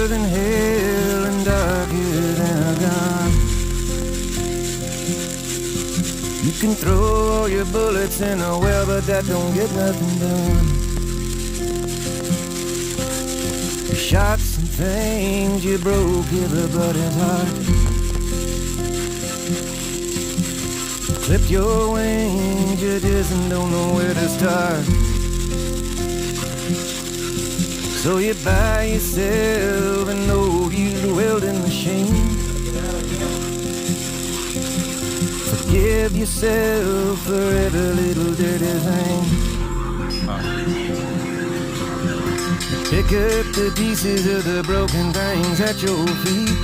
hotter than hell and darker than a gun. You can throw all your bullets in a well, but that don't get nothing done. You shot some things, you broke everybody's heart. Clipped your wings, you just don't know where to start. So you buy yourself an old used welding machine. Forgive yourself for every little dirty thing. Pick up the pieces of the broken things at your feet.